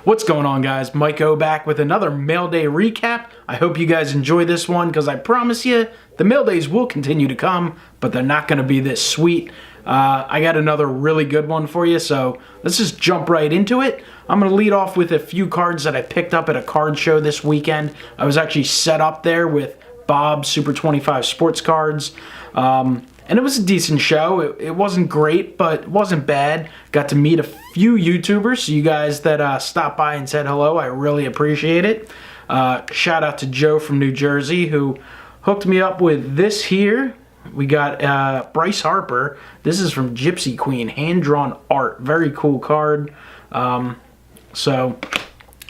What's going on, guys? Mike O back with another Mail Day recap. I hope you guys enjoy this one because I promise you the Mail Days will continue to come, but they're not going to be this sweet. I got another really good one for you, so let's just jump right into it. I'm going to lead off with a few cards that I picked up at a card show this weekend. I was actually set up there with Bob's Super 25 Sports Cards. And it was a decent show. It wasn't great, but it wasn't bad. Got to meet a few YouTubers, so you guys that stopped by and said hello, I really appreciate it. Shout out to Joe from New Jersey who hooked me up with this here. We got Bryce Harper. This is from Gypsy Queen, hand-drawn art. Very cool card. So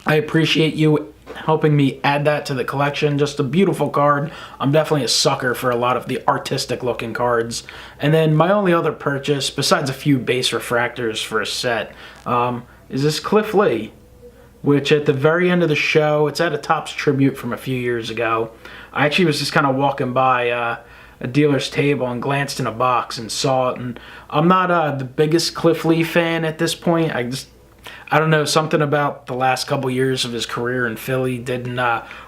I appreciate you helping me add that to the collection. Just a beautiful card. I'm definitely a sucker for a lot of the artistic looking cards. And then my only other purchase, besides a few base refractors for a set, is this Cliff Lee, which at the very end of the show, it's at a Topps tribute from a few years ago. I actually was just kind of walking by a dealer's table and glanced in a box and saw it. And I'm not the biggest Cliff Lee fan at this point. I don't know, something about the last couple years of his career in Philly didn't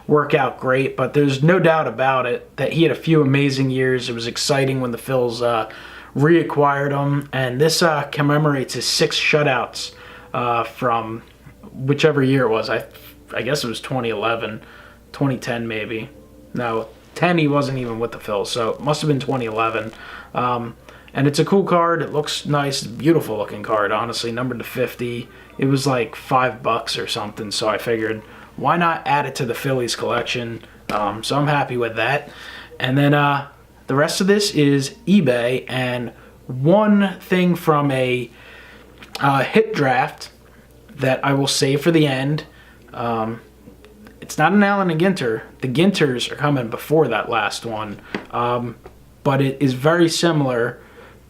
work out great, but there's no doubt about it that he had a few amazing years. It was exciting when the Phils reacquired him, and this commemorates his 6 shutouts from whichever year it was. I guess it was 2011, 2010 maybe. No, 10 he wasn't even with the Phils, so it must have been 2011. And it's a cool card. It looks nice. Beautiful looking card, honestly. Numbered to 50. It was like $5 or something, so I figured, why not add it to the Phillies collection? So I'm happy with that. And then the rest of this is eBay. And one thing from a hit draft that I will save for the end. It's not an Allen and Ginter. The Ginters are coming before that last one. But it is very similar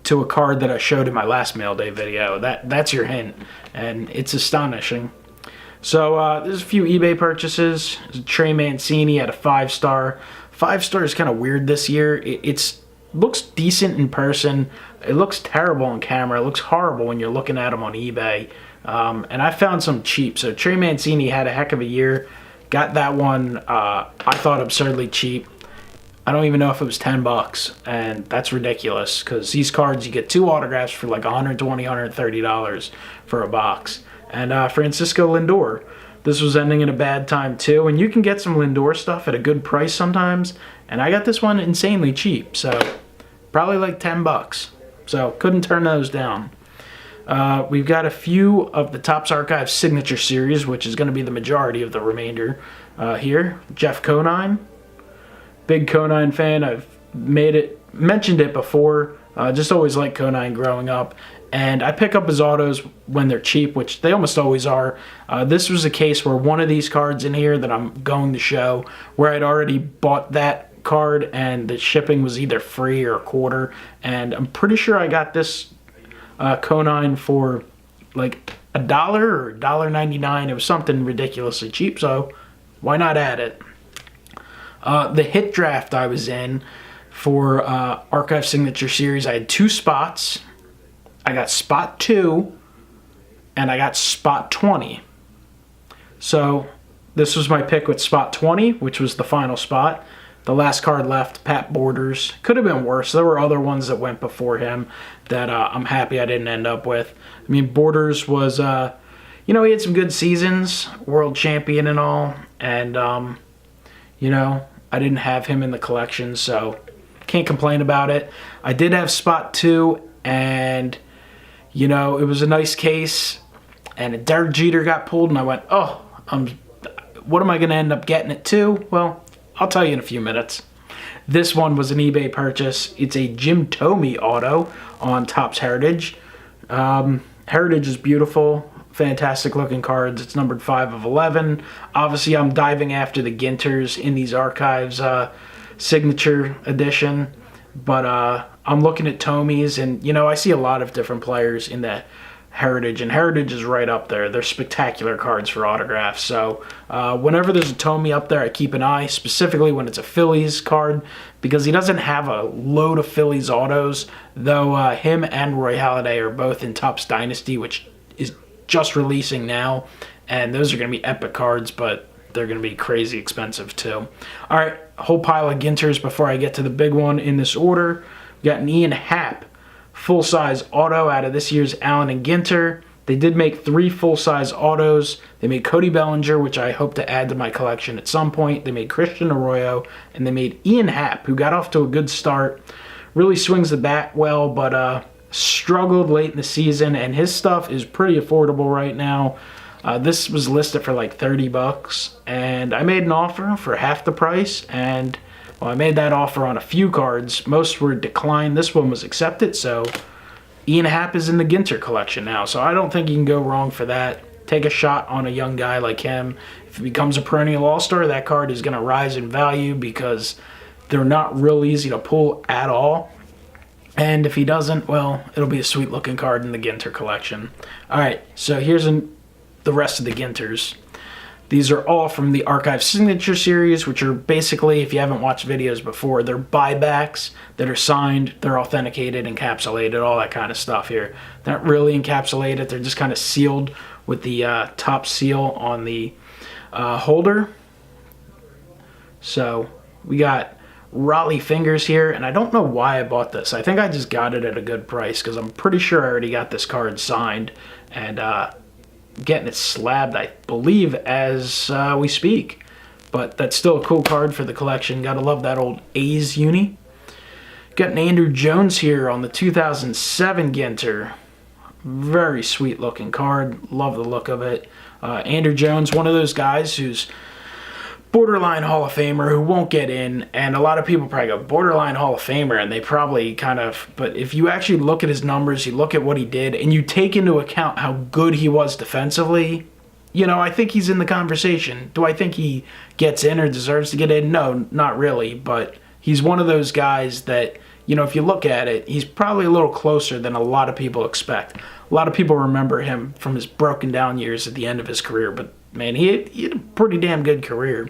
to a card that I showed in my last Mail Day video. That's your hint, and it's astonishing. So there's a few eBay purchases. There's Trey Mancini at a 5-star. 5-star is kind of weird this year. It looks decent in person. It looks terrible on camera. It looks horrible when you're looking at them on eBay. And I found some cheap. So Trey Mancini had a heck of a year. Got that one, I thought, absurdly cheap. I don't even know if it was $10, and that's ridiculous because these cards, you get 2 autographs for like $120, $130 for a box. And Francisco Lindor, this was ending in a bad time too, and you can get some Lindor stuff at a good price sometimes, and I got this one insanely cheap, so probably like $10. So couldn't turn those down. We've got a few of the Topps Archive Signature Series, which is going to be the majority of the remainder here. Jeff Conine. Big Conine fan. I've mentioned it before. Just always liked Conine growing up. And I pick up his autos when they're cheap, which they almost always are. This was a case where one of these cards in here that I'm going to show, where I'd already bought that card and the shipping was either free or a quarter. And I'm pretty sure I got this Conine for like $1 or $1.99. It was something ridiculously cheap, so why not add it? The hit draft I was in for Archive Signature Series, I had 2 spots. I got spot 2, and I got spot 20. So this was my pick with spot 20, which was the final spot. The last card left, Pat Borders. Could have been worse. There were other ones that went before him that I'm happy I didn't end up with. I mean, Borders was, he had some good seasons, world champion and all, and, I didn't have him in the collection, so can't complain about it. I did have spot 2, and, it was a nice case, and Derek Jeter got pulled, and I went, what am I going to end up getting it to? Well, I'll tell you in a few minutes. This one was an eBay purchase. It's a Jim Thome auto on Topps Heritage. Heritage is beautiful. Fantastic looking cards. It's numbered 5 of 11. Obviously, I'm diving after the Ginters in these Archives signature edition. But I'm looking at Thome's, and, I see a lot of different players in the Heritage, and Heritage is right up there. They're spectacular cards for autographs. So whenever there's a Thome up there, I keep an eye, specifically when it's a Phillies card, because he doesn't have a load of Phillies autos, though him and Roy Halladay are both in Topps Dynasty, which is just releasing now, and those are going to be epic cards, but they're going to be crazy expensive too. All right, a whole pile of Ginters before I get to the big one in this order. We got an Ian Happ full-size auto out of this year's Allen and Ginter. They did make 3 full-size autos. They made Cody Bellinger, which I hope to add to my collection at some point. They made Christian Arroyo, and they made Ian Happ, who got off to a good start. Really swings the bat well, but struggled late in the season, and his stuff is pretty affordable right now. This was listed for like $30, and I made an offer for half the price, and well, I made that offer on a few cards. Most were declined. This one was accepted, so Ian Happ is in the Ginter collection now, so I don't think you can go wrong for that. Take a shot on a young guy like him. If he becomes a perennial all-star, that card is going to rise in value because they're not real easy to pull at all. And if he doesn't, well, it'll be a sweet-looking card in the Ginter collection. All right, so here's the rest of the Ginters. These are all from the Archive Signature Series, which are basically, if you haven't watched videos before, they're buybacks that are signed, they're authenticated, encapsulated, all that kind of stuff here. They're not really encapsulated, they're just kind of sealed with the top seal on the holder. So we got Raleigh Fingers here, and I don't know why I bought this. I think I just got it at a good price because I'm pretty sure I already got this card signed, and getting it slabbed, I believe, as we speak. But that's still a cool card for the collection. Gotta love that old A's uni. Got an Andrew Jones here on the 2007 Ginter. Very sweet looking card. Love the look of it. Andrew Jones, one of those guys who's borderline Hall of Famer who won't get in, and a lot of people probably go borderline Hall of Famer, and they probably kind of, but if you actually look at his numbers, you look at what he did, and you take into account how good he was defensively, you know, I think he's in the conversation. Do I think he gets in or deserves to get in? No, not really, but he's one of those guys that, you know, if you look at it, he's probably a little closer than a lot of people expect. A lot of people remember him from his broken down years at the end of his career, but man, he had a pretty damn good career.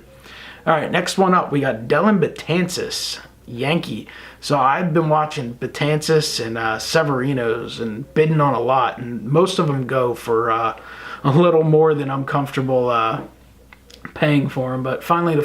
All right, next one up, we got Dellin Betances, Yankee. So I've been watching Betances and Severinos and bidding on a lot, and most of them go for a little more than I'm comfortable paying for them. But finally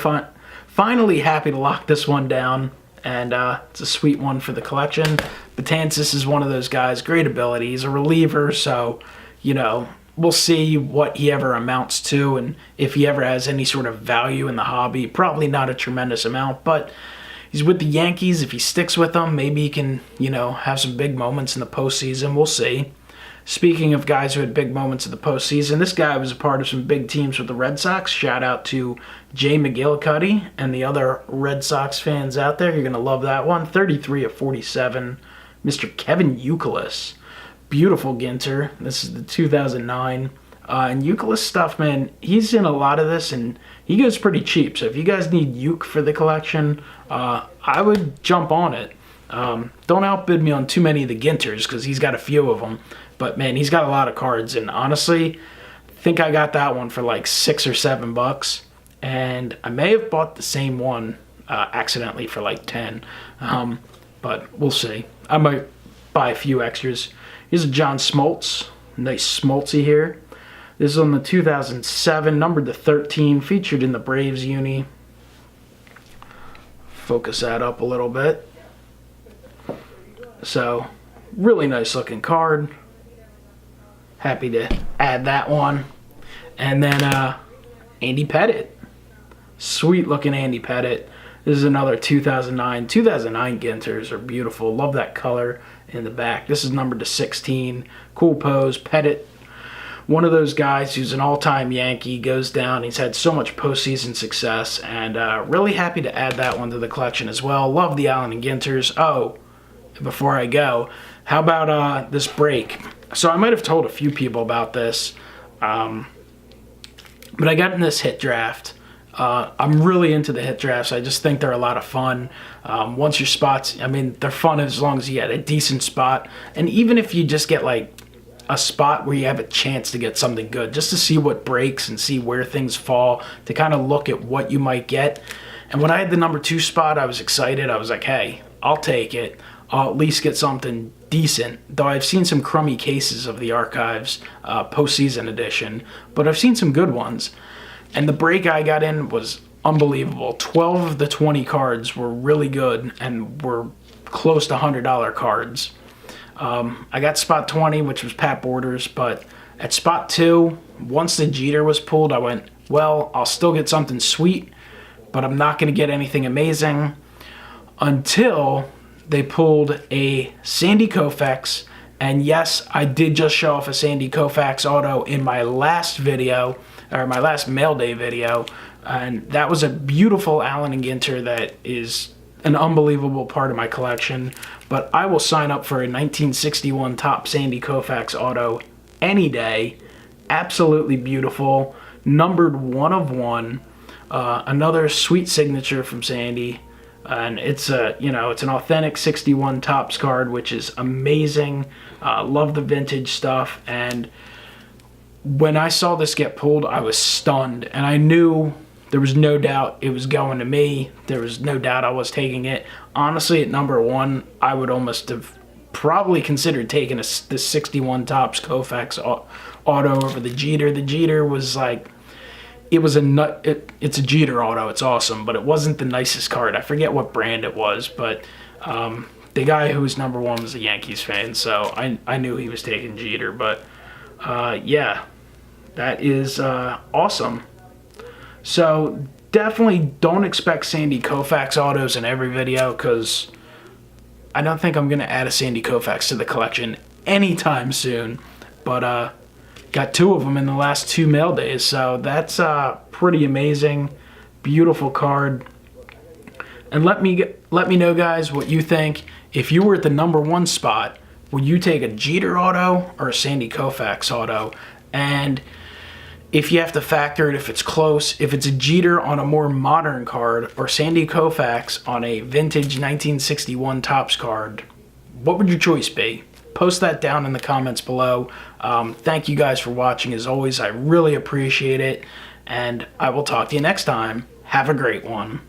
happy to lock this one down, and it's a sweet one for the collection. Betances is one of those guys, great ability. He's a reliever, so, you know, we'll see what he ever amounts to and if he ever has any sort of value in the hobby. Probably not a tremendous amount, but he's with the Yankees. If he sticks with them, maybe he can, you know, have some big moments in the postseason. We'll see. Speaking of guys who had big moments in the postseason, this guy was a part of some big teams with the Red Sox. Shout out to Jay McGillicuddy and the other Red Sox fans out there. You're going to love that one. 33 of 47. Mr. Kevin Youkilis. Beautiful Ginter. This is the 2009. And Youkilis stuff, man, he's in a lot of this, and he goes pretty cheap. So if you guys need Uke for the collection, I would jump on it. Don't outbid me on too many of the Ginters because he's got a few of them. But, man, he's got a lot of cards. And honestly, I think I got that one for like $6 or $7. And I may have bought the same one accidentally for like 10. But we'll see. I might buy a few extras. Here's a John Smoltz. Nice Smoltzy here. This is on the 2007, numbered to 13, featured in the Braves uni. Focus that up a little bit. So, really nice looking card. Happy to add that one. And then Andy Pettitte. Sweet looking Andy Pettitte. This is another 2009. 2009 Ginters are beautiful. Love that color in the back. This is numbered to 16. Cool pose. Pettitte, one of those guys who's an all-time Yankee, goes down. He's had so much postseason success, and really happy to add that one to the collection as well. Love the Allen and Ginters. Oh, before I go, how about this break? So I might have told a few people about this, but I got in this hit draft. I'm really into the hit drafts. I just think they're a lot of fun. Once your spots, I mean, they're fun as long as you get a decent spot. And even if you just get like a spot where you have a chance to get something good, just to see what breaks and see where things fall, to kind of look at what you might get. And when I had the number 2 spot, I was excited. I was like, hey, I'll take it. I'll at least get something decent, though I've seen some crummy cases of the Archives postseason edition, but I've seen some good ones. And the break I got in was unbelievable. 12 of the 20 cards were really good and were close to $100 cards. I got spot 20, which was Pat Borders, but at spot 2, once the Jeter was pulled, I went, well, I'll still get something sweet, but I'm not going to get anything amazing, until they pulled a Sandy Koufax. And yes, I did just show off a Sandy Koufax auto in my last video, or my last Mailday video, and that was a beautiful Allen and Ginter that is an unbelievable part of my collection. But I will sign up for a 1961 top Sandy Koufax auto any day. Absolutely beautiful, numbered 1 of 1. Another sweet signature from Sandy, and it's it's an authentic 61 Topps card, which is amazing. Love the vintage stuff, and when I saw this get pulled, I was stunned, and I knew there was no doubt it was going to me. There was no doubt I was taking it. Honestly, at number 1, I would almost have probably considered taking the 61 Topps Koufax auto over the Jeter. The Jeter was like, it was it's a Jeter auto. It's awesome, but it wasn't the nicest card. I forget what brand it was, but the guy who was number 1 was a Yankees fan, so I knew he was taking Jeter. But yeah, that is awesome. So definitely don't expect Sandy Koufax autos in every video, because I don't think I'm going to add a Sandy Koufax to the collection anytime soon. But got 2 of them in the last 2 mail days, so that's pretty amazing. Beautiful card. And let me know, guys, what you think. If you were at the number 1 spot, would you take a Jeter auto or a Sandy Koufax auto? And if you have to factor it, if it's close, if it's a Jeter on a more modern card or Sandy Koufax on a vintage 1961 Topps card, what would your choice be? Post that down in the comments below. Thank you guys for watching. As always, I really appreciate it, and I will talk to you next time. Have a great one.